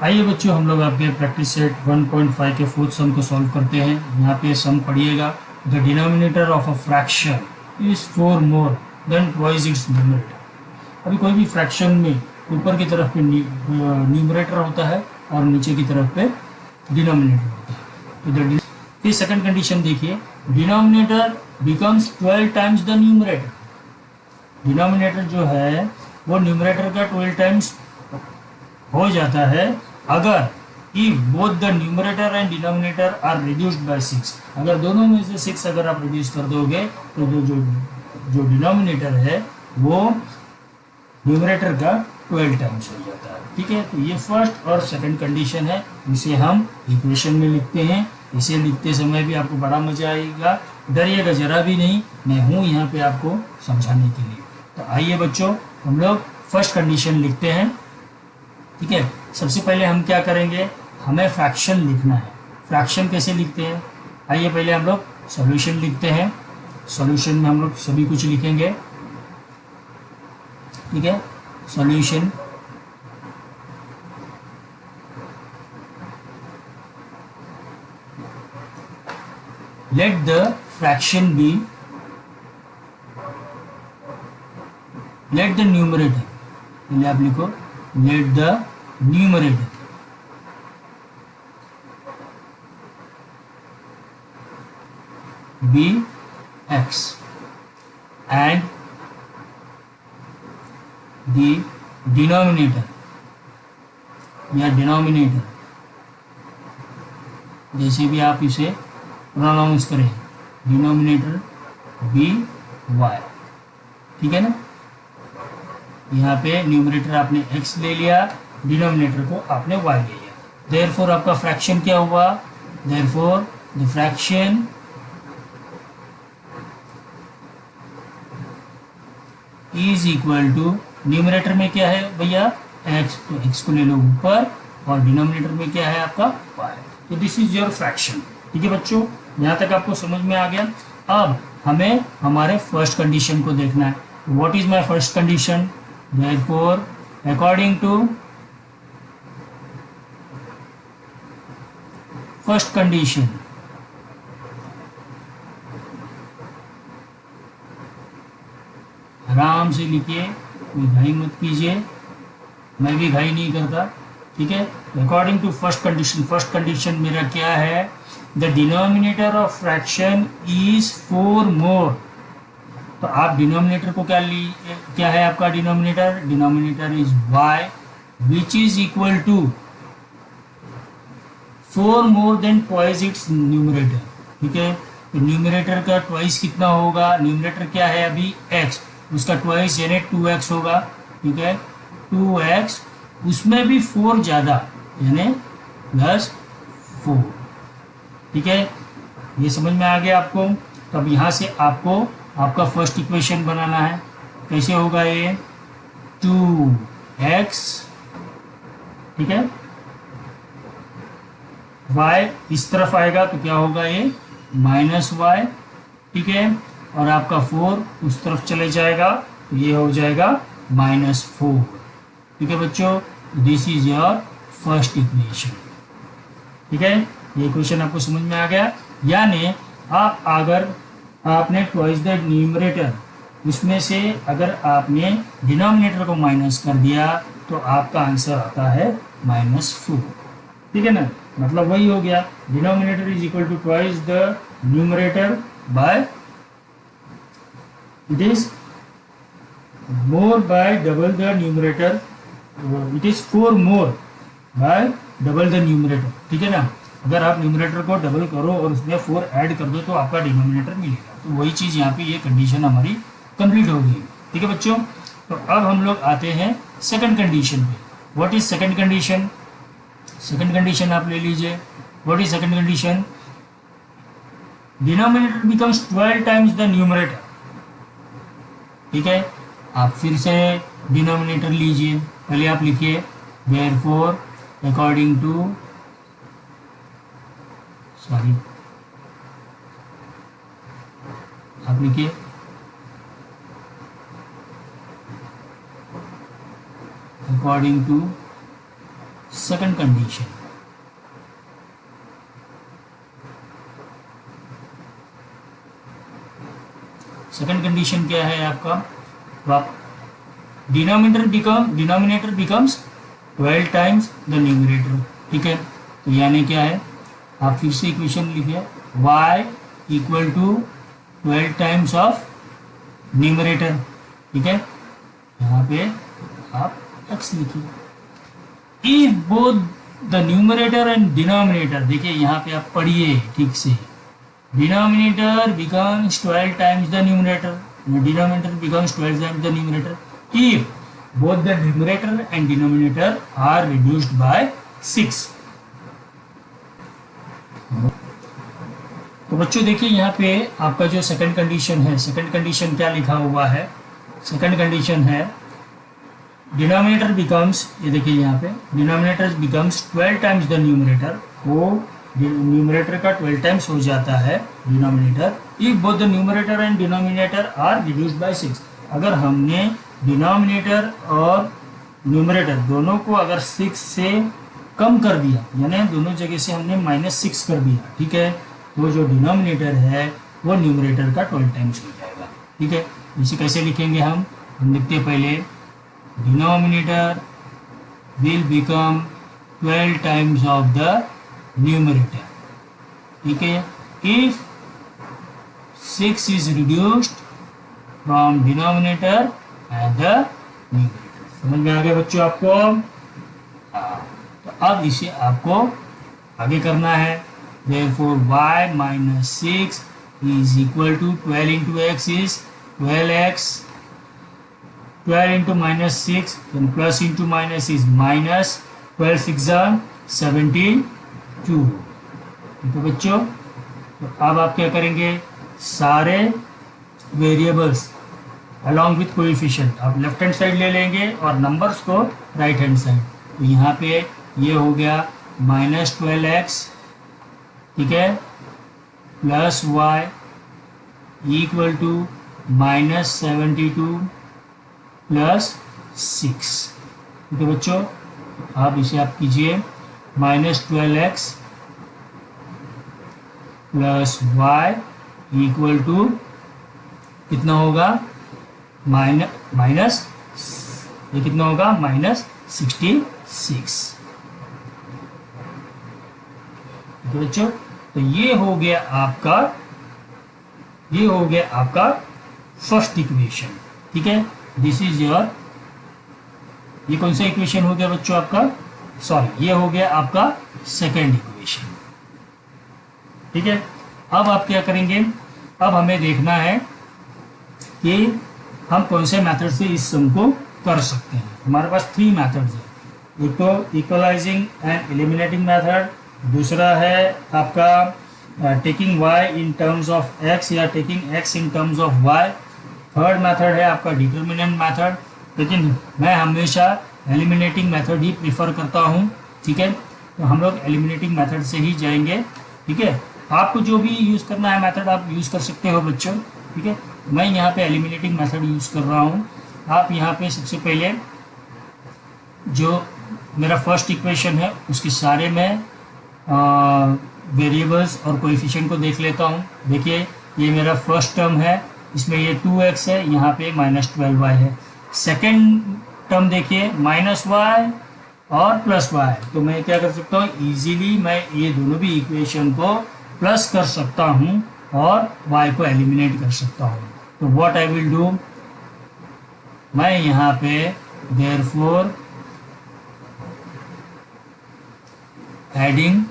आइए बच्चों, हम लोग आपके प्रैक्टिस सेट 1.5 के फोर्थ सम को सॉल्व करते हैं। यहाँ पे सम पढ़िएगा। The denominator of a fraction is 4 more than twice its numerator. अभी कोई भी फ्रैक्शन में ऊपर की तरफ पे न्यूमरेटर होता है और नीचे की तरफ पे डिनोमिनेटर होता है। तो फिर सेकंड कंडीशन देखिए, denominator becomes 12 times the numerator. Denominator जो है वो न्यूमरेटर का 12 टाइम्स हो जाता है अगर if both the numerator and denominator are reduced by 6। अगर दोनों में से 6 अगर आप रिड्यूस कर दोगे तो जो डिनोमिनेटर है वो न्यूमरेटर का 12 टाइम्स हो जाता है। ठीक है, तो ये फर्स्ट और सेकंड कंडीशन है, इसे हम इक्वेशन में लिखते हैं। इसे लिखते समय भी आपको बड़ा मजा आएगा, डरिएगा जरा भी नहीं, मैं हूँ यहाँ पे आपको समझाने के लिए। तो आइए बच्चों, हम लोग फर्स्ट कंडीशन लिखते हैं। ठीक है, सबसे पहले हम क्या करेंगे, हमें फ्रैक्शन लिखना है। फ्रैक्शन कैसे लिखते हैं, आइए पहले हम लोग सॉल्यूशन लिखते हैं। सॉल्यूशन में हम लोग सभी कुछ लिखेंगे। ठीक है, solution let the fraction be, let the numerator, पहले आप लिखो let the numerator be x and the denominator या डिनोमिनेटर, जैसे भी आप इसे प्रोनाउंस करें, डिनोमिनेटर बी वाई। ठीक है ना, यहाँ पे न्यूमरेटर आपने x ले लिया, डिनोमिनेटर को आपने y ले लिया। देयरफॉर आपका फ्रैक्शन क्या हुआ, therefore the fraction is equal to, numerator में क्या है भैया x, तो x को ले लो ऊपर, और डिनोमिनेटर में क्या है आपका y। तो दिस इज योर फ्रैक्शन। ठीक है बच्चों, यहाँ तक आपको समझ में आ गया। अब हमें हमारे फर्स्ट कंडीशन को देखना है। What is my first condition, therefore according to first condition, आराम से लिखिए, कोई घाई मत कीजिए, मैं भी घाई नहीं करता। ठीक है, according to first condition, first condition मेरा क्या है, the denominator of fraction is 4 more. तो आप डिनोमिनेटर को क्या है आपका denominator, denominator is y which is equal to 4 more than twice its numerator. ठीक है, तो न्यूमरेटर का ट्वाइस कितना होगा, न्यूमरेटर क्या है अभी x, उसका ट्वाइस यानी 2x होगा। ठीक है, 2x, उसमें भी 4 ज़्यादा यानी +4। ठीक है, ये समझ में आ गया आपको। तो अब यहाँ से आपको आपका फर्स्ट इक्वेशन बनाना है। कैसे होगा ये, 2x, ठीक है, y इस तरफ आएगा तो क्या होगा ये -y। ठीक है, और आपका 4 उस तरफ चले जाएगा तो ये हो जाएगा -4। ठीक है बच्चों, this is your first equation. ठीक है, ये इक्वेशन आपको समझ में आ गया। यानी आप अगर आपने ट्वाइस द न्यूमरेटर, उसमें से अगर आपने डिनोमिनेटर को माइनस कर दिया तो आपका आंसर आता है -4। ठीक है ना, मतलब वही हो गया, denominator is equal to twice the numerator by, it is more by double the numerator, it is 4 more by double the numerator। ठीक है ना, अगर आप न्यूमरेटर को डबल करो और उसमें 4 ऐड कर दो तो आपका डिनोमिनेटर मिलेगा। तो वही चीज़ यहाँ पे ये कंडीशन हमारी कंप्लीट हो गई। ठीक है बच्चों, तो अब हम लोग आते हैं सेकंड कंडीशन पे। What is second condition, second condition आप ले लीजिए। What is second condition, denominator becomes 12 times the numerator. ठीक है, आप फिर से डिनोमिनेटर लीजिए, पहले आप लिखिए देयरफॉर अकॉर्डिंग टू, सॉरी आप लिखिए according to second condition. Second condition क्या है आपका, denominator becomes 12 times the numerator. ठीक है, तो यानी क्या है, आप फिर से इक्वेशन लिखिए, y equal to 12 times of numerator. ठीक है, यहाँ पे आप x लिखिए। If both the numerator and denominator, देखिए यहाँ पे आप पढ़िए ठीक से, denominator becomes 12 times the numerator, denominator becomes 12 times the numerator if both the numerator and denominator are reduced by 6। तो बच्चों देखिए यहाँ पे आपका जो सेकंड कंडीशन है, सेकंड कंडीशन क्या लिखा हुआ है, सेकंड कंडीशन है डिनोमिनेटर बिकम्स, ये देखिए यहाँ पे denominator becomes 12 times the numerator, वो न्यूमरेटर का 12 टाइम्स हो जाता है denominator, if both the numerator and denominator are reduced by 6। अगर हमने डिनोमिनेटर और न्यूमरेटर दोनों को अगर 6 से कम कर दिया, यानी दोनों जगह से हमने -6 कर दिया, ठीक है, तो जो डिनोमिनेटर है वो न्यूमरेटर का 12 टाइम्स हो जाएगा। ठीक है, इसे कैसे लिखेंगे हम लिखते हैं पहले, denominator will become 12 times of the numerator. ठीक है, if 6 is reduced from denominator and the numerator. समझ में आ गया बच्चों आपको? तो अब इसे आपको आगे करना है, therefore y minus 6 is equal to 12 into x is 12x, 12 into minus 6, then plus into minus is minus 12 6 72। ठीक है बच्चों, तो अब आप क्या करेंगे, सारे वेरिएबल्स अलॉन्ग विथ कोएफिशिएंट आप लेफ्ट हैंड साइड ले लेंगे और नंबर्स को राइट हैंड साइड। तो यहाँ पे ये हो गया -12x, ठीक है, plus y equal to -72 plus 6। ठीक है बच्चों, आप इसे आप कीजिए -12x plus y equal to कितना होगा, माइनस ये कितना होगा, -66। बच्चों, तो ये हो गया आपका फर्स्ट इक्वेशन। ठीक है, दिस इज योर, ये कौन सा इक्वेशन हो गया बच्चों आपका, सॉरी ये हो गया आपका सेकेंड इक्वेशन। ठीक है, अब आप क्या करेंगे, अब हमें देखना है कि हम कौन से मेथड से इस सम को कर सकते हैं। हमारे पास 3 मेथड्स हैं, एक तो इक्वलाइजिंग एंड एलिमिनेटिंग मेथड, दूसरा है आपका taking y in terms of x या taking x in terms of y, third method है आपका डिटर्मिनेंट मेथड, लेकिन मैं हमेशा एलिमिनेटिंग मेथड ही प्रीफर करता हूँ। ठीक है, तो हम लोग एलिमिनेटिंग मेथड से ही जाएंगे। ठीक है, आपको जो भी यूज़ करना है मेथड आप यूज़ कर सकते हो बच्चों। ठीक है, मैं यहाँ पे एलिमिनेटिंग मेथड यूज़ कर रहा हूँ। आप यहाँ पे सबसे पहले जो मेरा फर्स्ट इक्वेशन है उसके सारे में वेरिएबल्स और कोएफिशिएंट को देख लेता हूँ। देखिए ये मेरा फर्स्ट टर्म है, इसमें ये 2x है, यहाँ पे -12y है। सेकेंड टर्म देखिए -y और +y, तो मैं क्या कर सकता हूँ, इजीली मैं ये दोनों भी इक्वेशन को प्लस कर सकता हूँ और y को एलिमिनेट कर सकता हूँ। तो व्हाट आई विल डू, मैं यहाँ पे देयरफॉर एडिंग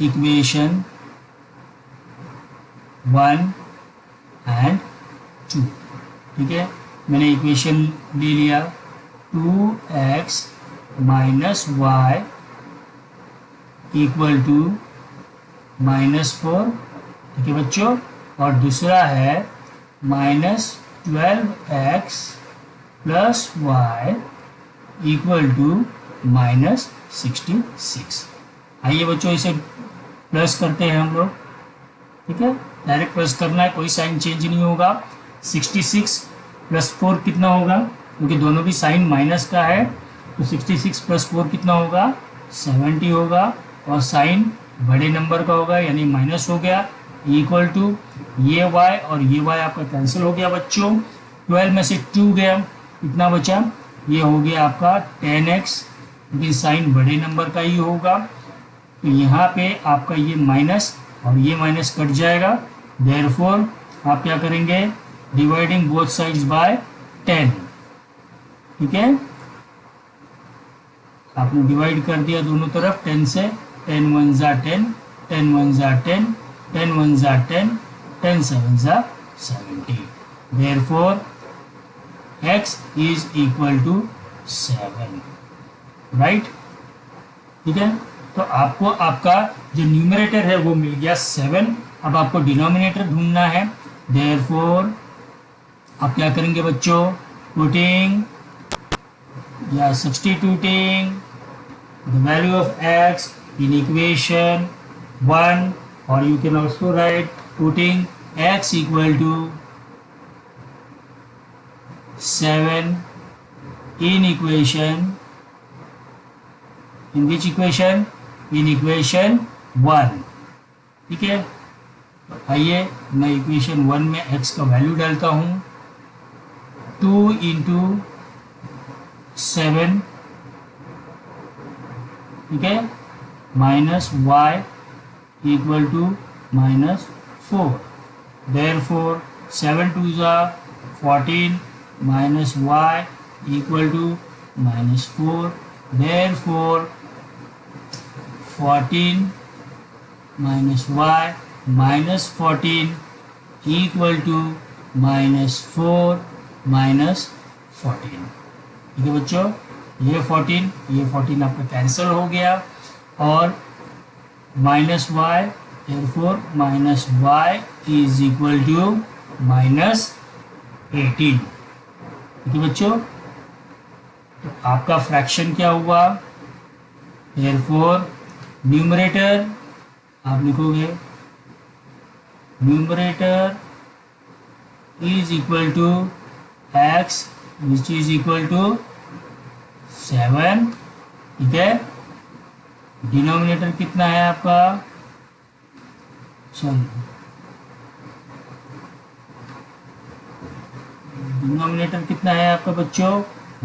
इक्वेशन 1 एंड 2। ठीक है, मैंने इक्वेशन ले लिया 2x minus Y equal to -4। ठीक है बच्चों, और दूसरा है -12x plus y equal to -66। आइए बच्चों इसे प्लस करते हैं हम लोग। ठीक है, डायरेक्ट प्लस करना है, कोई साइन चेंज नहीं होगा। 66 + 4 कितना होगा, क्योंकि दोनों भी साइन माइनस का है, तो 66 प्लस 4 कितना होगा, 70 होगा, और साइन बड़े नंबर का होगा यानी माइनस हो गया, इक्वल टू ये y और ये y आपका कैंसिल हो गया बच्चों। 12 में से 2 गया, कितना बचा, ये हो गया आपका 10x, लेकिन साइन बड़े नंबर का ही होगा, तो यहाँ पे आपका ये माइनस और ये माइनस कट जाएगा। देयरफॉर आप क्या करेंगे, डिवाइडिंग बोथ साइड्स बाय 10, ठीक है, आपने डिवाइड कर दिया दोनों तरफ 10 से, 10 1 जा 10, 10 1 जा 10, 10 1 जा 10, 10 7 जा 70, therefore x is equal to 7, right, ठीक है। तो आपको आपका जो न्यूमरेटर है वो मिल गया 7, अब आपको डिनोमिनेटर ढूंढना है। देयरफॉर आप क्या करेंगे बच्चों, पुटिंग या substituting the value of x in equation 1, or you can also write putting x equal to 7 in equation, in which equation, in equation 1, ठीक है। तो आइए मैं इक्वेशन 1 में x का वैल्यू डालता हूँ, 2 इंटू 7, ठीक है, minus y equal to minus 4, therefore 7 2 जा 14 minus y equal to minus 4, therefore 14 minus y minus 14 equal to minus 4 minus 14, ठीक है बच्चों। ये 14 आपका कैंसिल हो गया, और minus y, therefore minus y is equal to minus 18, ठीक है बच्चों। तो आपका फ्रैक्शन क्या हुआ, therefore न्यूमरेटर आप लिखोगे, numerator is equal to x which is equal to 7, ठीक है। डिनोमिनेटर कितना है आपका, सॉरी डिनोमिनेटर कितना है आपका बच्चों,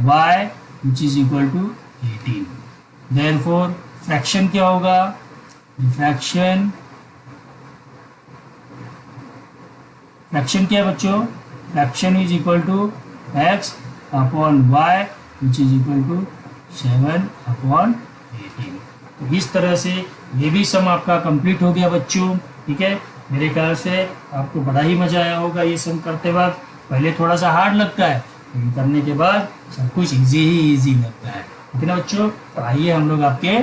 y which is equal to 18, therefore fraction क्या होगा, फ्रैक्शन क्या है बच्चों, fraction is equal to x upon y which is equal to 7 upon 18। तो इस तरह से ये भी सम आपका कंप्लीट हो गया बच्चों, ठीक है। मेरे ख्याल से आपको बड़ा ही मजा आया होगा ये सम करते वक्त। पहले थोड़ा सा हार्ड लगता है, लेकिन करने के बाद सब कुछ इजी लगता है, ठीक है ना बच्चों। तो आइए हम लोग आपके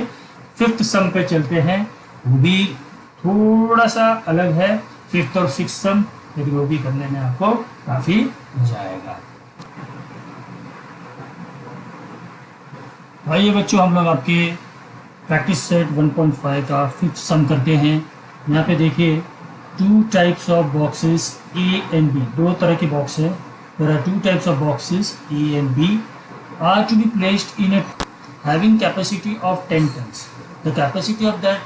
5th सम पे चलते हैं, वो भी थोड़ा सा अलग है, 5th और 6th सम, लेकिन वो भी करने में आपको काफ़ी मजा आएगा। आइए बच्चों हम लोग आपके प्रैक्टिस सेट 1.5 का 5th सम करते हैं। यहाँ पे देखिए 2 types of boxes A and B, 2 तरह के बॉक्स हैं। There are 2 types of boxes A and B are to be placed in a having capacity of 10 tons. The capacity of that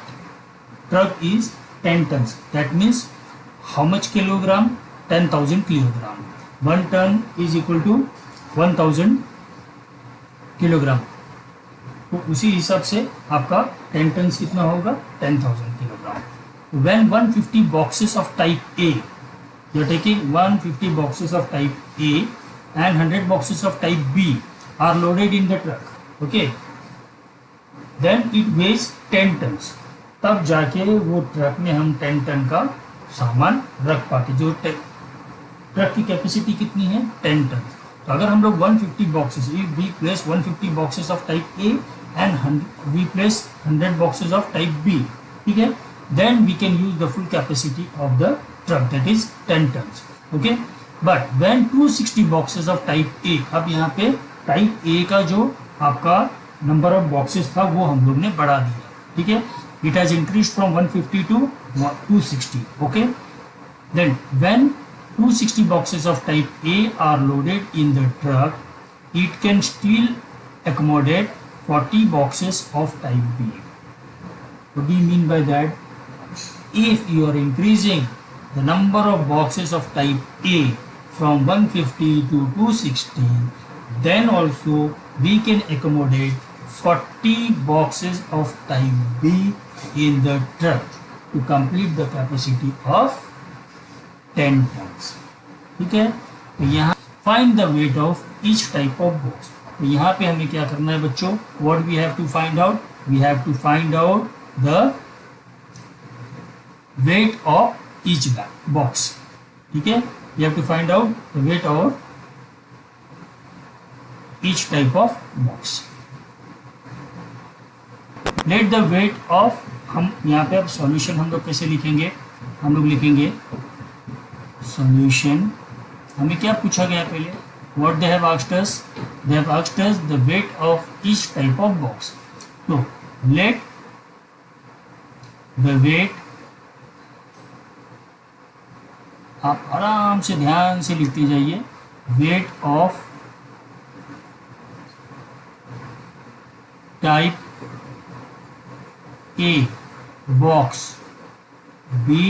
truck is 10 tons. That means how much kilogram? 10,000 kilogram. 1 ton is equal to 1,000 kilogram. तो उसी हिसाब से आपका 10 turns कितना होगा, 10,000 kilogram. When 150 boxes of type A, you are taking 150 boxes of type A and 100 boxes of type B are loaded in the truck, okay? Then it weighs 10 tons. तब जाके वो ट्रक में हम 10 टन का सामान रख पाते। जो ट्रक की कैपेसिटी कितनी है, 10 टन। तो अगर हम लोग 150 boxes, we place 150 boxes of type A and we place 100 boxes of type B, ठीक है, then we can use the full capacity of the truck, that is 10 tons, okay. But when 260 boxes of type A, अब यहाँ पे type A का जो आपका number of boxes था वो हम लोग ने बढ़ा दिया, ठीक है। It has increase from 150 to 260, okay. Then when 260 boxes of type A are loaded in the truck, it can still accommodate 40 boxes of type B. What do you mean by that? If you are increasing the number of boxes of type A from 150 to 260, then also we can accommodate 40 boxes of type B in the truck to complete the capacity of 10 tons. ठीक है, तो यहाँ find the weight of each type of box. तो यहाँ पे हमें क्या करना है बच्चों? What we have to find out? We have to find out the weight of each box. ठीक है, we have to find out the weight of each type of box. Let the weight of, हम यहाँ पे अब solution हम लोग कैसे लिखेंगे? हम लोग लिखेंगे सॉल्यूशन. हमें क्या पूछा गया पहले? What they have asked us? They have asked us the weight of each type of box. So let the weight, आप आराम से ध्यान से लिखते जाइए, weight of type A box B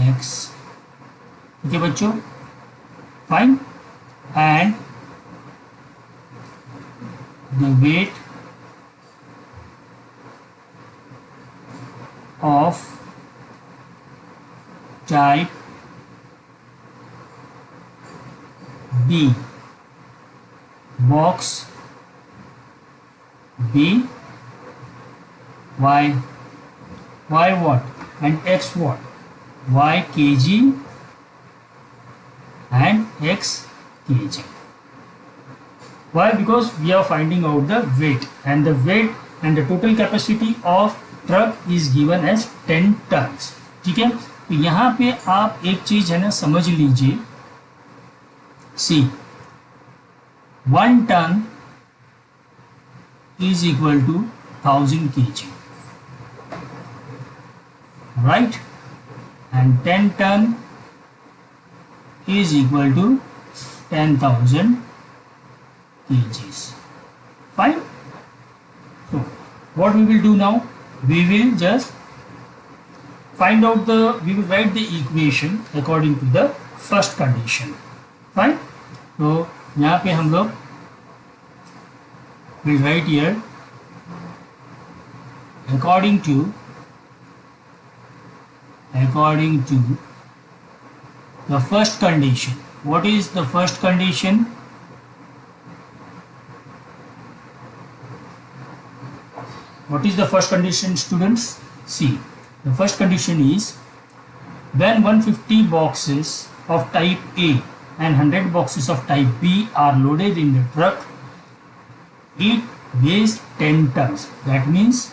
x. ठीक है बच्चों, fine. And the weight of type B box B Y what and X what? Y kg and X kg. Why? Because we are finding out the weight, and the weight and the total capacity of truck is given as 10 tons. ठीक है, तो यहाँ पे आप एक चीज है ना समझ लीजिए. सी 1 ton is equal to 1000 kg, right? And 10 ton is equal to 10,000 kgs. Fine. So what we will do now? We will just find out we will write the equation according to the first condition. Fine. तो यहाँ पे हम लोग will write here according to the first condition. What is the first condition? What is the first condition, students? See, the first condition is when 150 boxes of type A and 100 boxes of type B are loaded in the truck, it weighs 10 tons. That means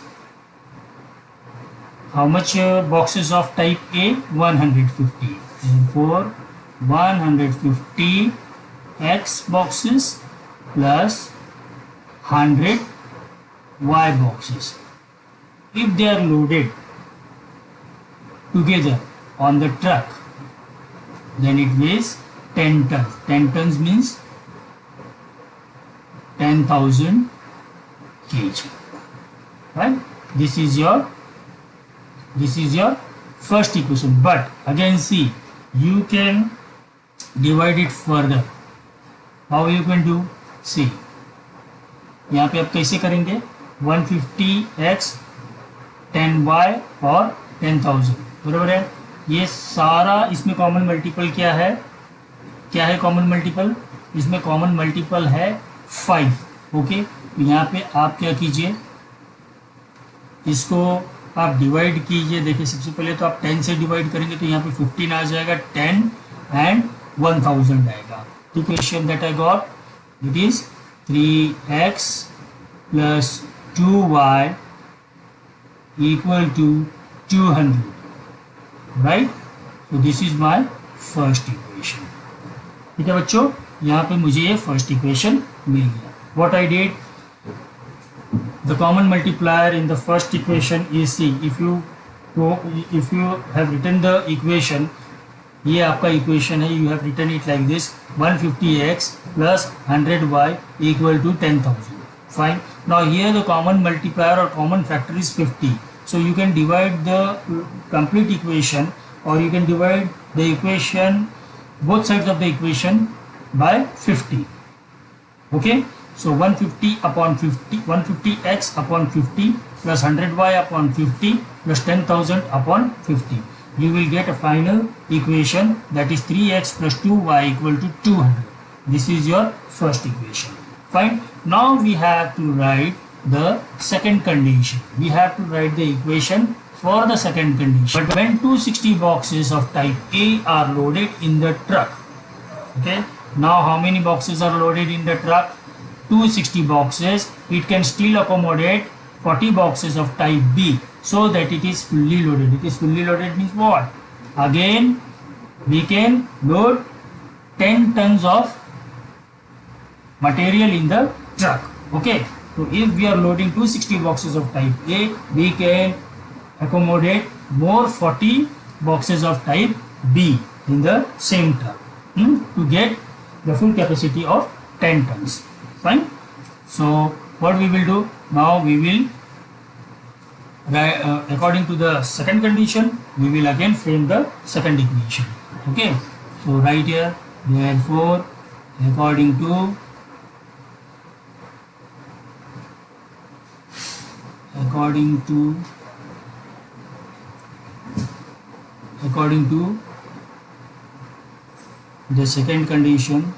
how much boxes of type A? 150. Therefore 150 X boxes plus 100 Y boxes, if they are loaded together on the truck, then it weighs 10 tons. 10 tons means 10,000 kg. Right? This is your first equation. But again, see, you can divide it further. How you can do? See, यहाँ पे आप कैसे करेंगे? 150x 10y और 10,000, बराबर है. ये सारा इसमें कॉमन मल्टीपल क्या है? क्या है कॉमन मल्टीपल? इसमें कॉमन मल्टीपल है 5. ओके, तो यहाँ पे आप क्या कीजिए, इसको आप डिवाइड कीजिए. देखिए सबसे पहले तो आप 10 से डिवाइड करेंगे तो यहाँ पे 15 आ जाएगा, 10 एंड 1000 आएगा. Equation that I got, it is 3x plus 2y equal to 200, right? So this is my first equation. ठीक है बच्चों, यहाँ पे मुझे ये फर्स्ट इक्वेशन मिल गया. What I did, the common multiplier in the first equation is C. If you have written the equation ये आपका इक्वेशन है. You have written it like this 150x plus 100y equal to 10,000. Fine. Now here the common multiplier or common factor is 50. So you can divide the complete equation, or you can divide the equation, both sides of the equation, by 50. Okay. So 150 upon 50, 150x upon 50 plus 100y upon 50 plus 10,000 upon 50. You will get a final equation, that is 3x plus 2y equal to 200. This is your first equation. Fine. Now we have to write the second condition. We have to write the equation for the second condition. But when 260 boxes of type A are loaded in the truck, okay, now how many boxes are loaded in the truck? 260 boxes. It can still accommodate 40 boxes of type B, so that it is fully loaded. It is fully loaded means what? Again, we can load 10 tons of material in the truck. Okay, so if we are loading 260 boxes of type A, we can accommodate more 40 boxes of type B in the same truck, to get the full capacity of 10 tons. Fine. So what we will do now, we will according to the second condition, we will again frame the second equation. Okay, so right here, therefore according to the second condition,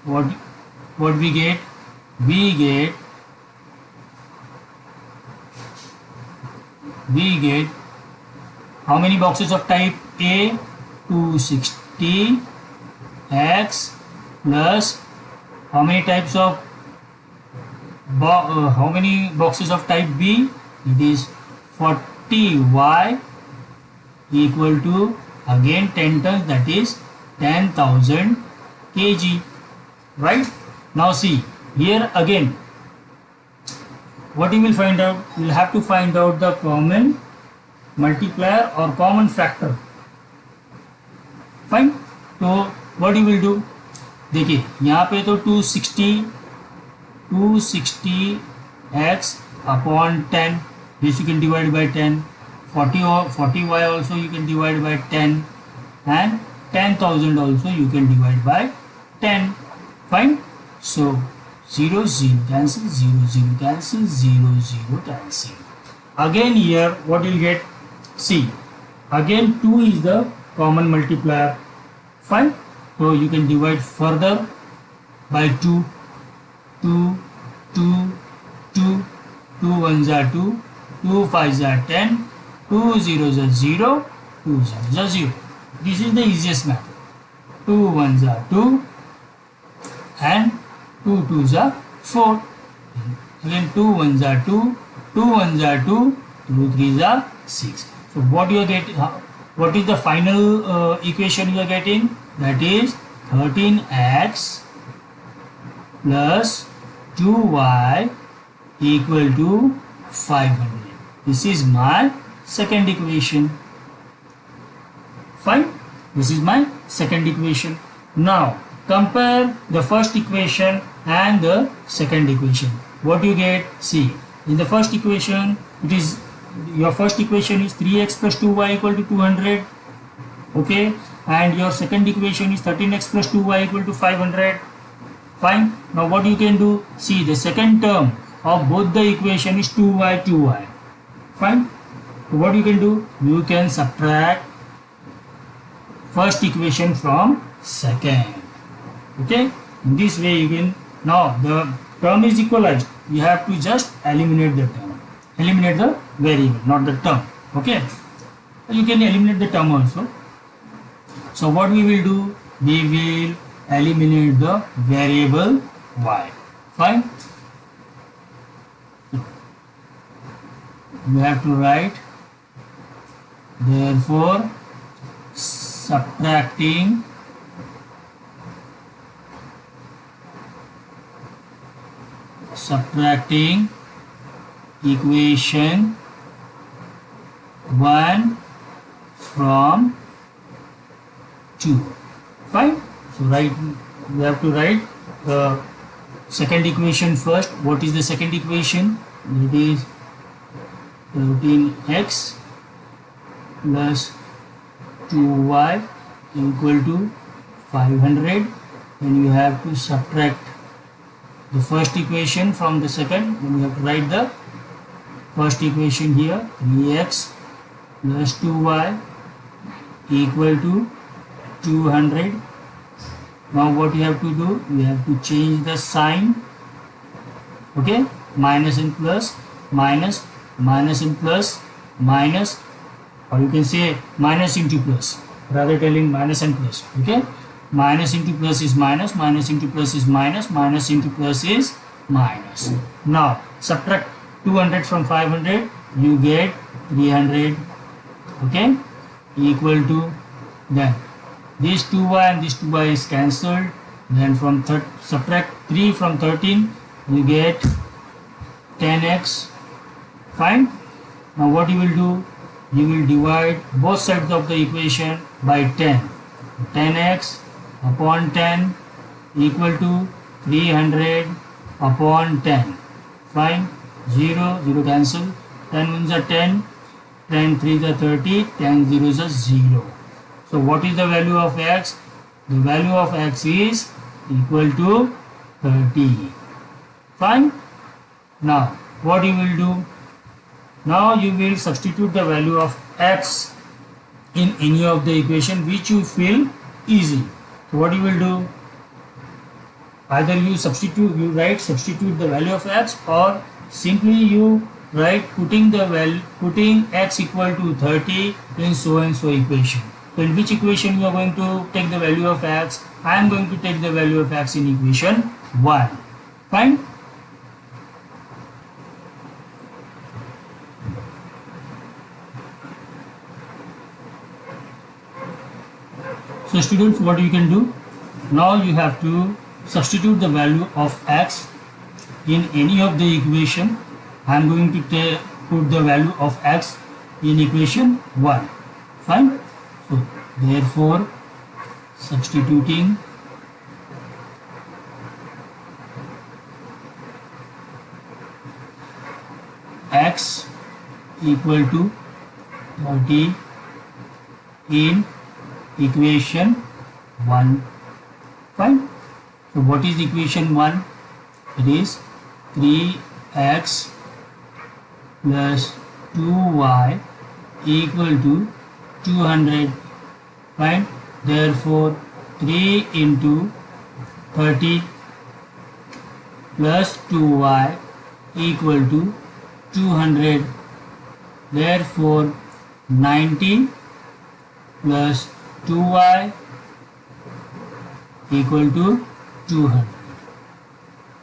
what we get? We get how many boxes of type A? 260 x plus how many types of how many boxes of type B? It is 40y equal to again 10 tons, that is 10,000 kg. Right. Now see here again, what you will find out? You will have to find out the common multiplier or common factor. Fine. तो what you will do? देखिए यहाँ पे तो 260 x upon 10, this you can divide by 10. 40y also you can divide by 10, and 10,000 also you can divide by 10. Fine. So 0 0 cancel, 0 0 cancel, 0 0 cancel. Again here what you will get? See, again 2 is the common multiplier. Fine. So you can divide further by 2. 2 1s are 2, 2 5s are 10, 2 zeros are 0, 2 zeros are 0. This is the easiest method. 2 1s are 2 and 2 2s are 4. Again 2 1s are 2, 2 1s are 2, 2 3s are 6. So what you are getting? What is the final equation you are getting? That is 13x plus 2y equal to 500. This is my second equation. Fine. This is my second equation. Now compare the first equation and the second equation. What you get? See, in the first equation, it is your first equation is 3x plus 2y equal to 200. Okay, and your second equation is 13x plus 2y equal to 500. Fine. Now what you can do? See, the second term of both the equation is 2y. Fine. So what you can do? You can subtract first equation from second. Okay. In this way you can, now the term is equalized. You have to just eliminate the term. Eliminate the variable, not the term. Okay. You can eliminate the term also. So what we will do? We will eliminate the variable y. Fine. You have to write, therefore subtracting subtracting equation 1 from 2. Fine. So we have to write the second equation first. What is the second equation? It is 13x plus 2y equal to 500. Then you have to subtract the first equation from the second. Then you have to write the first equation here, 3x plus 2y equal to 200. Now what you have to do, you have to change the sign. Okay, minus and plus, minus, minus and plus, minus, or you can say minus into plus, rather telling minus and plus. Okay, minus into plus is minus, minus into plus is minus, minus into plus is minus. Now subtract 200 from 500, you get 300. Okay, equal to, then this 2y and this 2y is cancelled. Then from subtract 3 from 13, you get 10x. Fine. Now what you will do, you will divide both sides of the equation by 10. 10x upon 10 equal to 300 upon 10. Fine. 0, 0 cancel. 10 ones are 10, 10 3s are 30, 10 zeros are 0. So what is the value of x? The value of x is equal to 30. Fine. Now what you will do? Now you will substitute the value of x in any of the equation which you feel easy. So what you will do? Either you substitute the value of x, or simply you write putting x equal to 30 in so and so equation. So in which equation you are going to take the value of x? I am going to take the value of x in equation 1. Fine. So students, what you can do? Now you have to substitute the value of x in any of the equation. I am going to put the value of x in equation 1. Fine. So therefore substituting x equal to 30 in equation 1. Fine. So what is equation 1? It is 3x plus 2y equal to 200. Fine. Therefore 3 into 30 plus 2y equal to 200. Therefore 90 plus 2y equal to 200.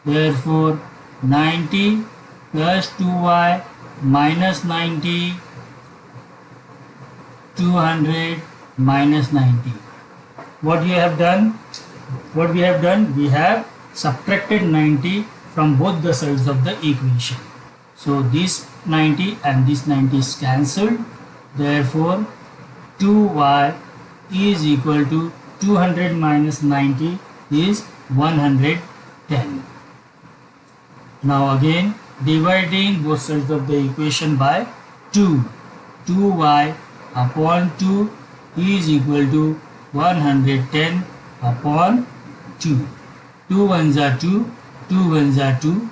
Therefore 90 plus 2y minus 90, 200 minus 90. What we have done? We have subtracted 90 from both the sides of the equation. So this 90 and this 90 is cancelled. Therefore 2y is equal to 200 minus 90 is 110. Now again dividing both sides of the equation by 2. 2y upon 2 is equal to 110 upon 2. 2 ones are 2, 2 ones are 2,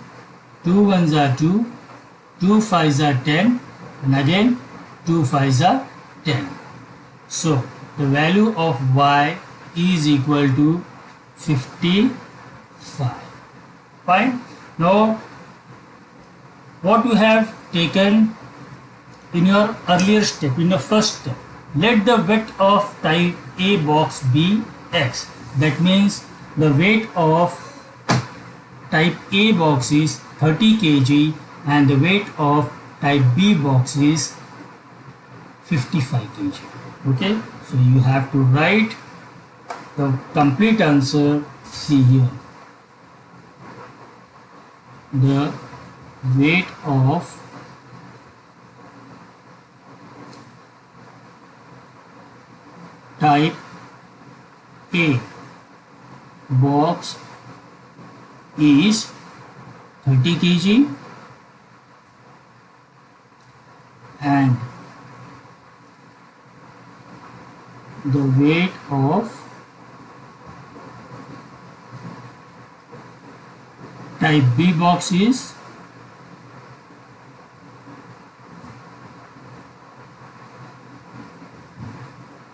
2 ones are 2, 2 fives are 10, and again 2 fives are 10. So the value of y is equal to 55. Fine. Now what you have taken in your earlier step, in the first step, let the weight of type A box be x. That means the weight of type A box is 30 kg and the weight of type B box is 55 kg. Okay, so you have to write the complete answer. See here. the weight of type A box is 30 kg and the weight of type B box is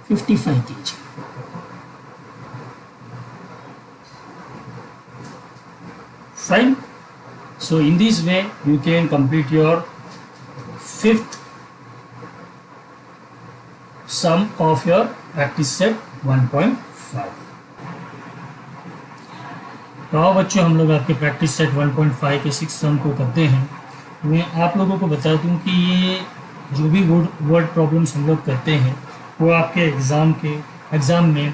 55 kg. Fine. So in this way you can complete your fifth sum of your practice set 1.5. तो अब बच्चों हम लोग आपके practice set 1.5 के 6 सम को करते हैं। मैं आप लोगों को बता दूं कि ये जो भी वर्ड प्रॉब्लम्स हम लोग करते हैं वो आपके एग्ज़ाम में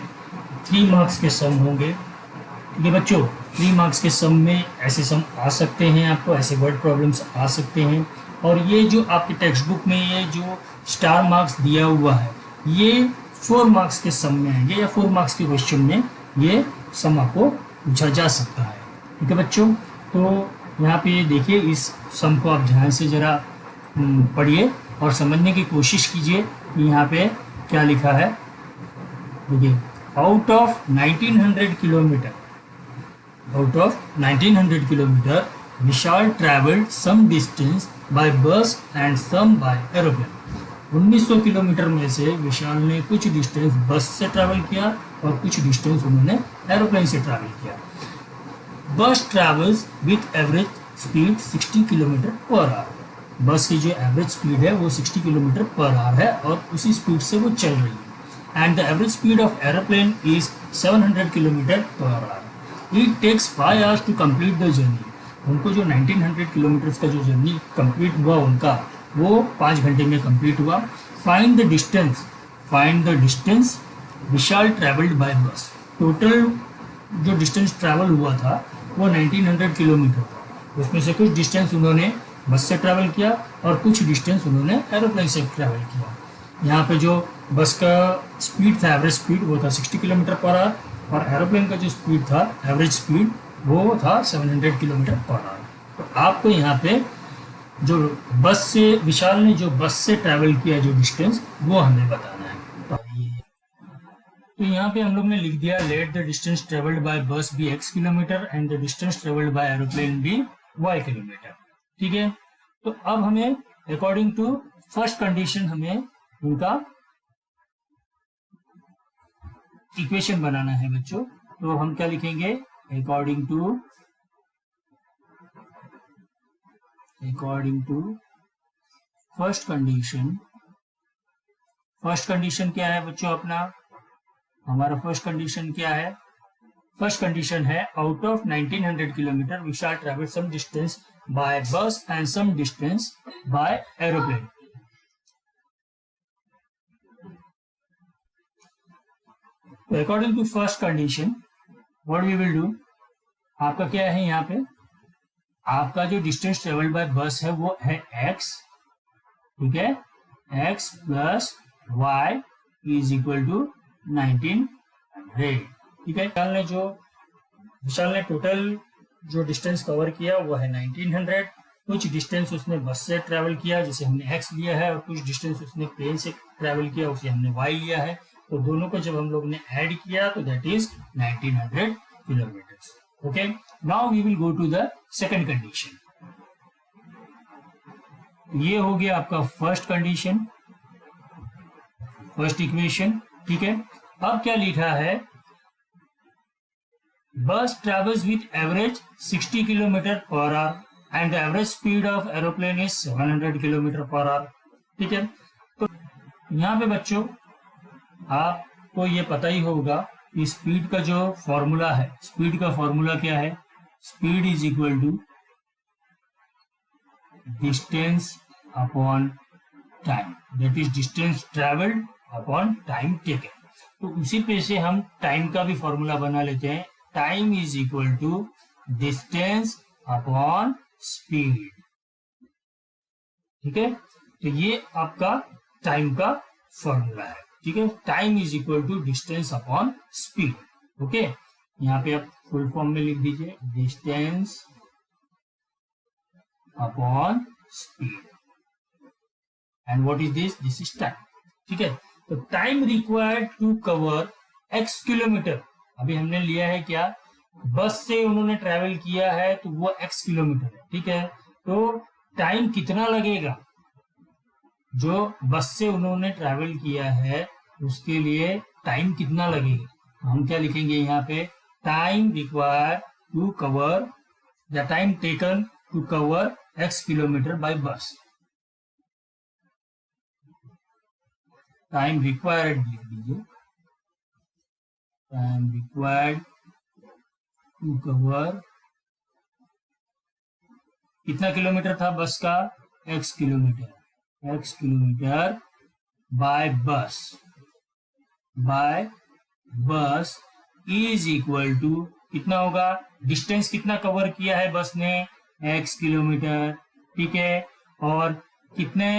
3 मार्क्स के सम होंगे। ठीक है बच्चों, 3 मार्क्स के सम में ऐसे सम आ सकते हैं, आपको ऐसे वर्ड प्रॉब्लम्स आ सकते हैं। और ये जो आपके टेक्स्ट बुक में ये जो स्टार मार्क्स दिया हुआ है ये 4 मार्क्स के सम में आएंगे या 4 मार्क्स के क्वेश्चन में ये सम आपको पूछा जा सकता है। ठीक है बच्चों, तो यहाँ पे ये देखिए, इस सम को आप ध्यान से ज़रा पढ़िए और समझने की कोशिश कीजिए कि यहाँ पे क्या लिखा है। देखिए, out of 1900 kilometre Vishal travelled some distance by bus and some by aeroplane. 1900 kilometre में से विशाल ने कुछ डिस्टेंस बस से ट्रैवल किया और कुछ डिस्टेंस उन्होंने एरोप्लेन से ट्रैवल किया। बस travels with average speed 60 kilometre per our. बस की जो एवरेज स्पीड है वो 60 किलोमीटर पर आवर है और उसी स्पीड से वो चल रही है। And the average speed of aeroplane is 700 kilometre per hour. It takes 5 hours to complete the journey. उनको जो 1900 किलोमीटर का जो जर्नी कंप्लीट हुआ उनका वो 5 घंटे में कंप्लीट हुआ। Find the distance Vishal travelled bye बस। टोटल जो डिस्टेंस ट्रैवल हुआ था वो 1900 किलोमीटर था। उसमें से कुछ डिस्टेंस उन्होंने बस से ट्रैवल किया और कुछ डिस्टेंस उन्होंने एरोप्लेन से ट्रैवल किया। यहाँ पे जो बस का स्पीड था, एवरेज स्पीड, वो था 60 किलोमीटर पर आवर और एरोप्लेन का जो स्पीड था, एवरेज स्पीड, वो था 700 किलोमीटर पर आवर। तो आपको यहाँ पे जो बस से विशाल ने जो बस से ट्रैवल किया जो डिस्टेंस वो हमें बताना है। तो यहाँ पे हम लोग ने लिख दिया let the distance travelled by bus be x kilometre and the distance travelled by aeroplane be y kilometre. ठीक है, तो अब हमें अकॉर्डिंग टू फर्स्ट कंडीशन हमें इनका इक्वेशन बनाना है बच्चों। तो हम क्या लिखेंगे, अकॉर्डिंग टू फर्स्ट कंडीशन क्या है बच्चों अपना, हमारा फर्स्ट कंडीशन क्या है, फर्स्ट कंडीशन है out of 1900 kilometre we shall travel some distance by bus and some distance by aeroplane. According to first condition what we will do, आपका क्या है यहाँ पे, आपका जो डिस्टेंस ट्रेवल्ड बाय बस है वो है x, ठीक है, x plus y is equal to 1900। ठीक है, विशाल ने टोटल जो डिस्टेंस कवर किया वो है 1900। कुछ डिस्टेंस उसने बस से ट्रैवल किया जिसे हमने x लिया है और कुछ डिस्टेंस उसने प्लेन से ट्रैवल किया उसे हमने y लिया है। तो दोनों को जब हम लोग ने ऐड किया तो that is 1900 kilometre. Okay, now we will go to the second condition. ये हो गया आपका फर्स्ट कंडीशन, फर्स्ट इक्वेशन। ठीक है, अब क्या लिखा है, bus travels with average 60 kilometre per hour and the average speed of aeroplane is 700 kilometre per our. ठीक है, तो यहाँ पे बच्चों आपको ये पता ही होगा कि स्पीड का जो फॉर्मूला है, स्पीड का फॉर्मूला क्या है, speed is equal to distance upon time, that is distance travelled upon time taken. तो उसी पे से हम टाइम का भी फॉर्मूला बना लेते हैं, time is equal to distance upon speed. ठीक है, तो ये आपका टाइम का फॉर्मूला है। ठीक है, time is equal to distance upon speed. Okay, यहाँ पे आप फुल फॉर्म में लिख दीजिए, distance upon speed. And what is this? This is time. ठीक है, तो time required to cover x kilometre, अभी हमने लिया है क्या, बस से उन्होंने ट्रेवल किया है तो वो x किलोमीटर है। ठीक है, तो टाइम कितना लगेगा जो बस से उन्होंने ट्रेवल किया है, उसके लिए टाइम कितना लगेगा। हम क्या लिखेंगे यहाँ पे, टाइम रिक्वायर्ड टू कवर या time taken to cover x kilometre by bus. Time required लिख दीजिए, टाइम रिक्वायर्ड टू कवर, कितना किलोमीटर था बस का, x kilometre, x kilometre by bus is equal to कितना होगा, डिस्टेंस कितना कवर किया है बस ने, x किलोमीटर। ठीक है, और कितने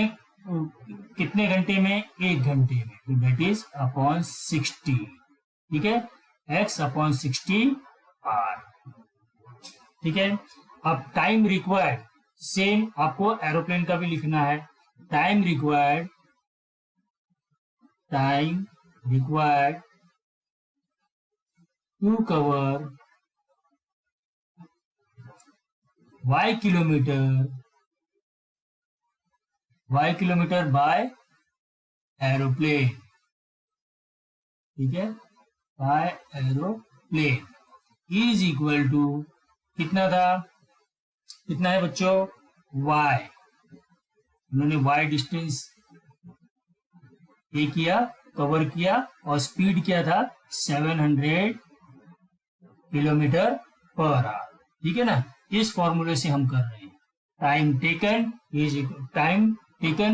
कितने घंटे में, 1 घंटे में, तो दैट इज अपॉन 60। ठीक है, x अपॉन 60 r। ठीक है, अब टाइम रिक्वायर्ड, सेम आपको एरोप्लेन का भी लिखना है, time required to cover y kilometre by aeroplane. ठीक है, by aeroplane is equal to कितना था, कितना है बच्चों, y, उन्होंने y डिस्टेंस ये किया, कवर किया, और स्पीड क्या था, 700 किलोमीटर पर आवर। ठीक है ना, इस फॉर्मूले से हम कर रहे हैं, टाइम टेकन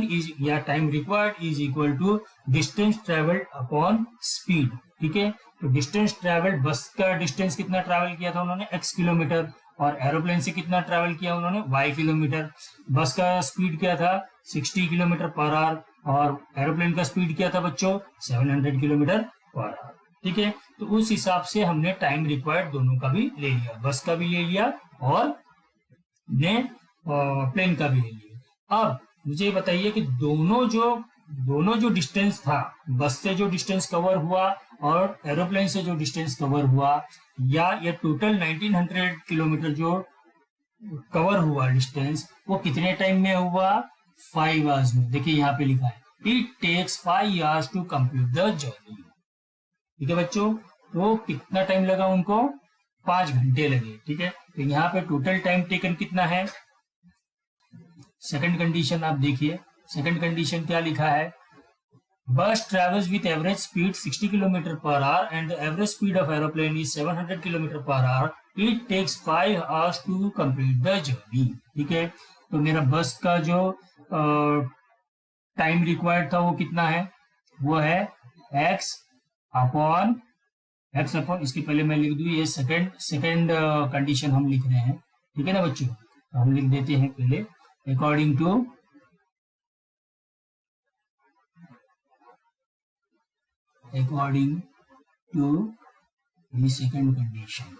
इज या time required is equal to distance travelled upon speed. ठीक है, तो डिस्टेंस ट्रेवल्ड, बस का डिस्टेंस कितना ट्रेवल किया था उन्होंने, x किलोमीटर, और एरोप्लेन से कितना ट्रेवल किया उन्होंने, y किलोमीटर। बस का स्पीड क्या था, 60 किलोमीटर पर आवर, और एरोप्लेन का स्पीड क्या था बच्चों, 700 किलोमीटर पर आवर। ठीक है, तो उस हिसाब से हमने टाइम रिक्वायर्ड दोनों का भी ले लिया, बस का भी ले लिया और ने प्लेन का भी ले लिया। अब मुझे बताइए कि दोनों जो डिस्टेंस था, बस से जो डिस्टेंस कवर हुआ और एरोप्लेन से जो डिस्टेंस कवर हुआ, या ये टोटल 1900 किलोमीटर जो कवर हुआ डिस्टेंस, वो कितने टाइम में हुआ, 5 आवर्स में। देखिए यहाँ पे लिखा है, it takes 5 hours to complete the journey. ठीक है बच्चों, तो कितना टाइम लगा उनको, 5 घंटे लगे। ठीक है, तो यहाँ पे टोटल टाइम टेकन कितना है। सेकंड कंडीशन आप देखिए, सेकंड कंडीशन क्या लिखा है, bus travels with average speed 60 kilometre per hour and the average speed of aeroplane is 700 kilometre per hour, it takes 5 hours to complete the journey. ठीक है, तो मेरा बस का जो टाइम रिक्वायर्ड था वो कितना है, वो है x अपॉन इसके पहले मैं लिख दूं, ये सेकंड कंडीशन हम लिख रहे हैं। ठीक है ना बच्चों, तो हम लिख देते हैं पहले, according to the second condition.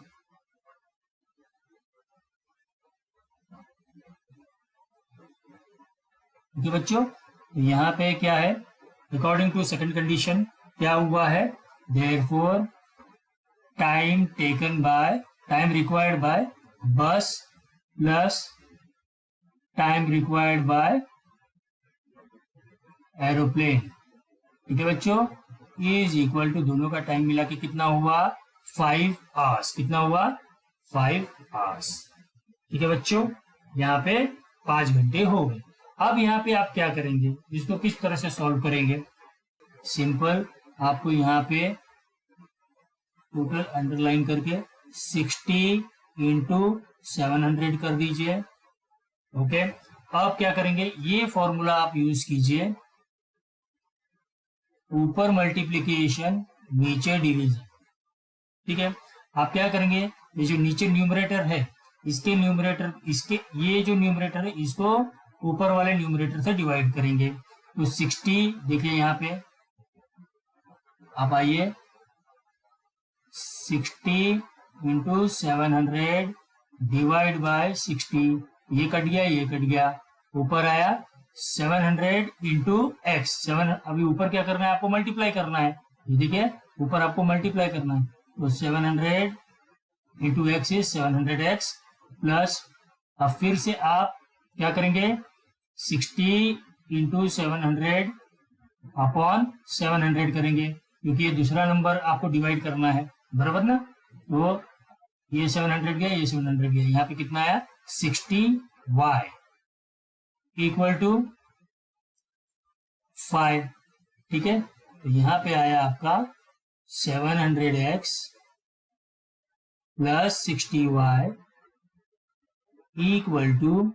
ठीक है बच्चों, तो यहाँ पे क्या है, अकॉर्डिंग टू सेकंड कंडीशन क्या हुआ है, देयरफॉर टाइम रिक्वायर्ड बाय बस plus time required by aeroplane. ठीक है बच्चों, इज इक्वल टू दोनों का टाइम मिला के कितना हुआ, 5 आवर्स। कितना हुआ, 5 आवर्स। ठीक है बच्चों, यहाँ पे 5 घंटे हो गए। अब यहाँ पे आप क्या करेंगे, इसको किस तरह से सॉल्व करेंगे, सिंपल, आपको यहाँ पे टोटल अंडरलाइन करके 60 इंटू 700 कर दीजिए। ओके, अब क्या करेंगे, ये फॉर्मूला आप यूज कीजिए, ऊपर मल्टीप्लीकेशन नीचे डिवीजन। ठीक है, आप क्या करेंगे, ये जो नीचे न्यूमरेटर है इसके न्यूमरेटर, इसके ये जो न्यूमरेटर है इसको ऊपर वाले न्यूमरेटर से डिवाइड करेंगे। तो 60 देखिए यहाँ पे आप आइए, 60 इंटू 700 डिवाइड बाय 60, ये कट गया, ये कट गया, ऊपर आया 700 इंटू एक्स। 7 अभी ऊपर क्या करना है आपको, मल्टीप्लाई करना है। ये देखिए ऊपर आपको मल्टीप्लाई करना है, तो 700 into x is 700x plus, अब फिर से आप क्या करेंगे, 60 इंटू 700 अपॉन 700 करेंगे, क्योंकि ये दूसरा नंबर आपको डिवाइड करना है, बराबर ना। तो ये 700 गया, ये 700 गया, यहाँ पे कितना आया 60y इक्वल टू 5। ठीक है, तो यहाँ पे आया आपका 700x plus 60y equal to,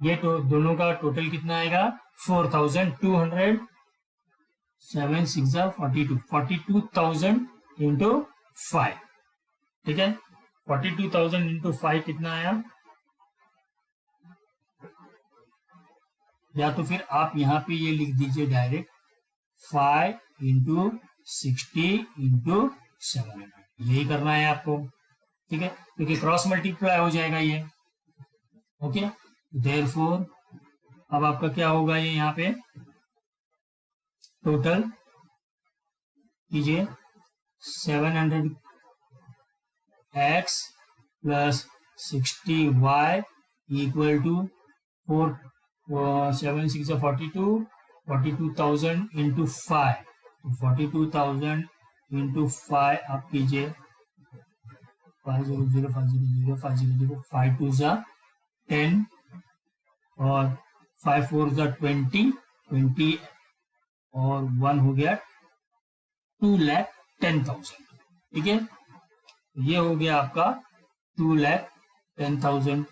ये तो दोनों का टोटल कितना आएगा 4200, 7 6 42, 42,000 इंटू 5। ठीक है, 42,000 इंटू 5 कितना आया, या तो फिर आप यहाँ पे ये लिख दीजिए डायरेक्ट 5 इंटू 60 इंटू 700, यही करना है आपको। ठीक है, क्योंकि क्रॉस मल्टीप्लाई हो जाएगा ये। ओके, देयरफॉर अब आपका क्या होगा, ये यहाँ पे टोटल कीजिए 700x plus 60y equal to 7 6 42, 42,000 into 5, 42,000 into 5 आप कीजिए 500 500 500, 5 2 10 और 5 4 20, 20 और 1 हो गया 2,10,000। ठीक है, ये हो गया आपका 2,10,000।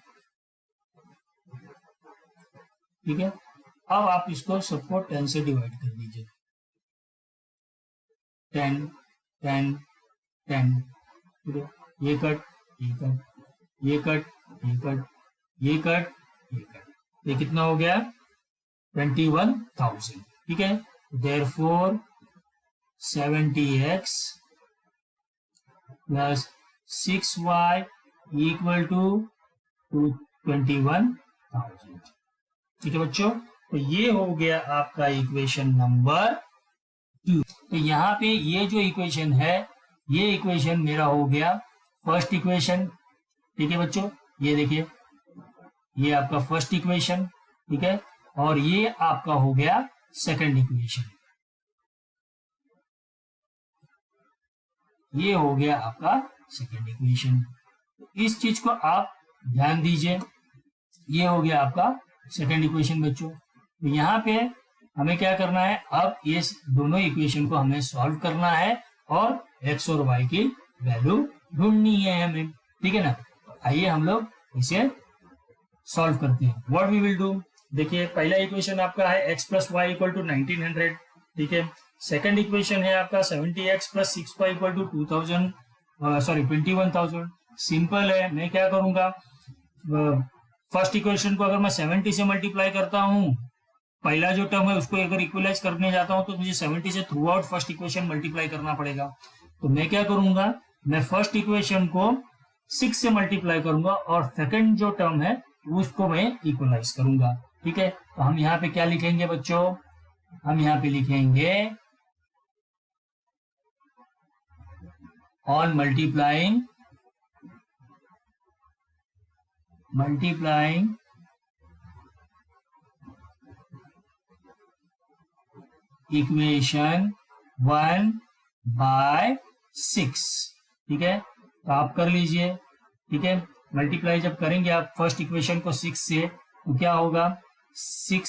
ठीक है, अब आप इसको सबको 10 से डिवाइड कर दीजिए, 10 10 10। ठीक है, ये कट, ये कट, ये कट, ये कट, ये कट, ये कट, ये कितना हो गया 21,000। ठीक है, therefore 70x plus 6y equal to 21,000। ठीक है बच्चों, तो ये हो गया आपका इक्वेशन नंबर 2। तो यहाँ पे ये जो इक्वेशन है, ये इक्वेशन मेरा हो गया फर्स्ट इक्वेशन। ठीक है बच्चों, ये देखिए, ये आपका फर्स्ट इक्वेशन। ठीक है, और ये आपका हो गया सेकंड इक्वेशन, ये हो गया आपका सेकंड इक्वेशन। इस चीज को आप ध्यान दीजिए, ये हो गया आपका सेकंड इक्वेशन बच्चों। तो यहाँ पे हमें क्या करना है, अब ये दोनों इक्वेशन को हमें सॉल्व करना है और x और y की वैल्यू ढूंढनी है हमें। ठीक है ना, तो आइए हम लोग इसे सॉल्व करते हैं। व्हाट वी विल डू, देखिए पहला इक्वेशन आपका है x plus y equal to 1900। ठीक है, सेकंड इक्वेशन है आपका 70x plus 6y equal to 21,000। Simple है, मैं क्या करूंगा, फर्स्ट इक्वेशन को अगर मैं 70 से मल्टीप्लाई करता हूं, पहला जो टर्म है उसको अगर इक्वलाइज करने जाता हूं तो मुझे 70 से through out first equation multiply करना पड़ेगा। तो मैं क्या करूंगा, मैं फर्स्ट इक्वेशन को 6 से मल्टीप्लाई करूंगा और सेकंड जो टर्म है उसको मैं इक्वलाइज करूंगा। ठीक है, तो हम यहाँ पे क्या लिखेंगे बच्चों, हम यहाँ पे लिखेंगे ऑन मल्टीप्लाइंग इक्वेशन 1 बाय 6। ठीक है, तो आप कर लीजिए। ठीक है, मल्टीप्लाई जब करेंगे आप फर्स्ट इक्वेशन को 6 से, तो क्या होगा 6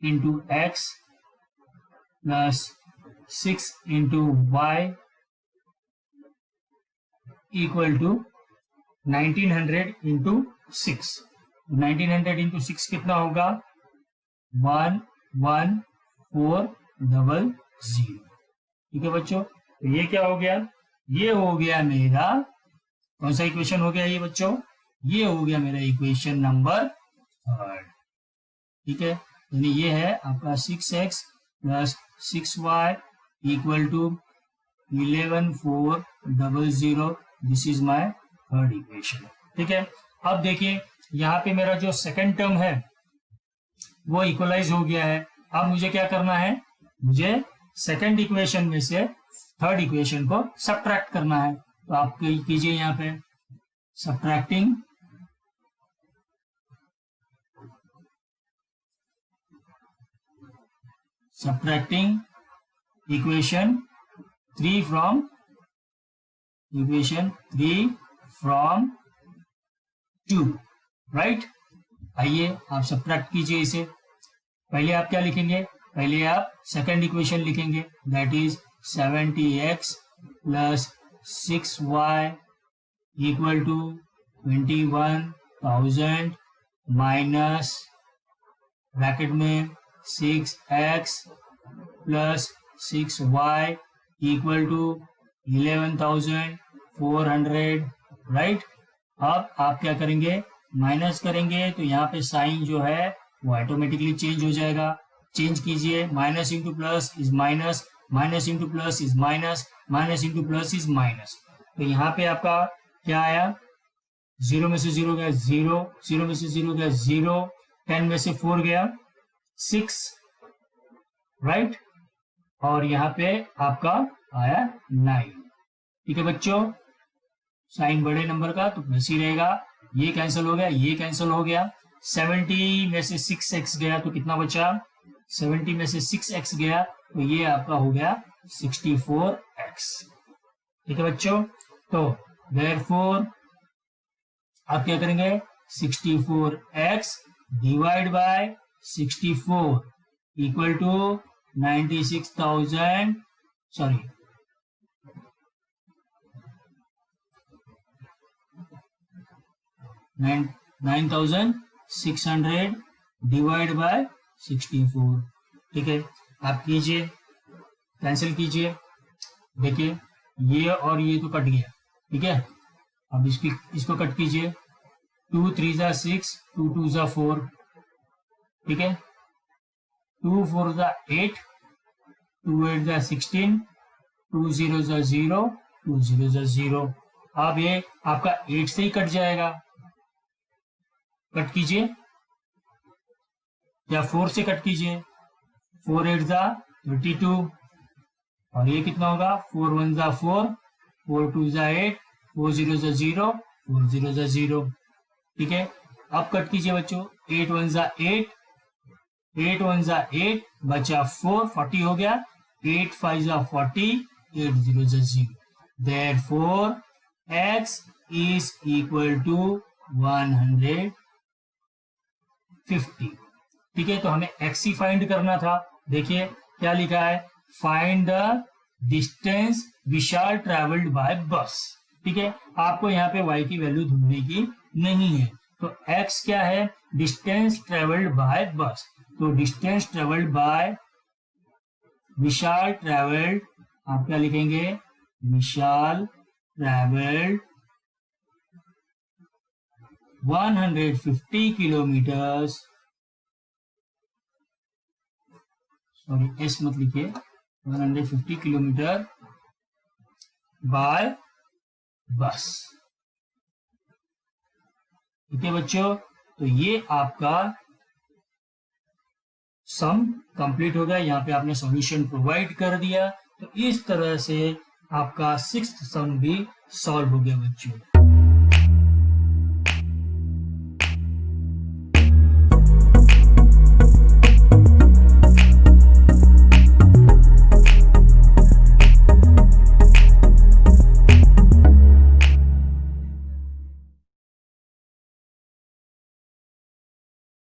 into x plus 6 into y equal to 1900 into 6। 1900 into 6 कितना होगा 11,400। ठीक है बच्चों, तो ये क्या हो गया, ये हो गया मेरा कौन सा इक्वेशन हो गया ये बच्चों, ये हो गया मेरा इक्वेशन नंबर 3, ठीक है। यानी ये है आपका 6x plus 6y equal to 11,400। This is my third equation, ठीक है। अब देखिए यहाँ पे मेरा जो सेकंड टर्म है वो इक्वलाइज हो गया है। अब मुझे क्या करना है, मुझे सेकंड इक्वेशन में से थर्ड इक्वेशन को सब्ट्रैक्ट करना है। तो आप कीजिए यहाँ पे सब्ट्रैक्टिंग इक्वेशन 3 फ्रॉम 2, राइट। आइए आप सब्ट्रैक्ट कीजिए इसे। पहले आप क्या लिखेंगे, पहले आप सेकंड इक्वेशन लिखेंगे, that is 70x plus 6y equal to 21,000 minus bracket में 6x plus 6y equal to 11,400, right. अब आप क्या करेंगे, माइनस करेंगे तो यहाँ पे साइन जो है वो ऑटोमेटिकली चेंज हो जाएगा। चेंज कीजिए, minus into plus is minus, minus into plus is minus, minus into plus is minus. तो यहाँ पे आपका क्या आया, 0 में से 0 गया 0, 0 में से 0 गया 0, 10 में से 4 गया 6, राइट। और यहाँ पे आपका आया 9, ठीक है बच्चों। साइन बड़े नंबर का तो प्लस ही रहेगा, ये कैंसिल हो गया, ये कैंसिल हो गया। 70 में से 6x गया तो कितना बचा, 70 में से 6x गया तो ये आपका हो गया 64x, ठीक है बच्चों। तो देयरफॉर आप क्या करेंगे, 64x divide by 64 equal to 96,000, sorry 9,600 divide by 64, ठीक है। आप कीजिए, कैंसिल कीजिए, देखिए ये और ये तो कट गया, ठीक है। अब इसको कट कीजिए, 2 3 जा 6, 2 2 जा 4, ठीक है। 2 4 जा 8, 2 8 जा 16, 2 0 जा 0, 2 0 जा 0। अब ये आपका 8 से ही कट जाएगा, कट कीजिए या 4 से कट कीजिए, 4 8 जा 32 और ये कितना होगा, 4 1 जा 4, 4 2 जा 8, 4 0 जा 0, 4 0 जा 0, ठीक है। अब कट कीजिए बच्चों, 8 1 जा 8, 8 1 जा 8, बचा 4, 40 हो गया, 8 5 जा 40, 8 0 जा 0। Therefore x is equal to 150, ठीक है। तो हमें x ही फाइंड करना था। देखिए क्या लिखा है, find the distance Vishal travelled by बस, ठीक है। आपको यहाँ पे y की वैल्यू ढूंढने की नहीं है। तो x क्या है, डिस्टेंस ट्रेवल्ड बाय बस। तो डिस्टेंस ट्रेवल्ड बाय विशाल ट्रेवल्ड, आप क्या लिखेंगे, विशाल ट्रेवल्ड 150 किलोमीटर्स, सॉरी एस मत लिखिए, 150 किलोमीटर बाय बस, ठीक है बच्चों। तो ये आपका सम कंप्लीट हो गया। यहाँ पे आपने सॉल्यूशन प्रोवाइड कर दिया। तो इस तरह से आपका 6th सम भी सॉल्व हो गया बच्चों।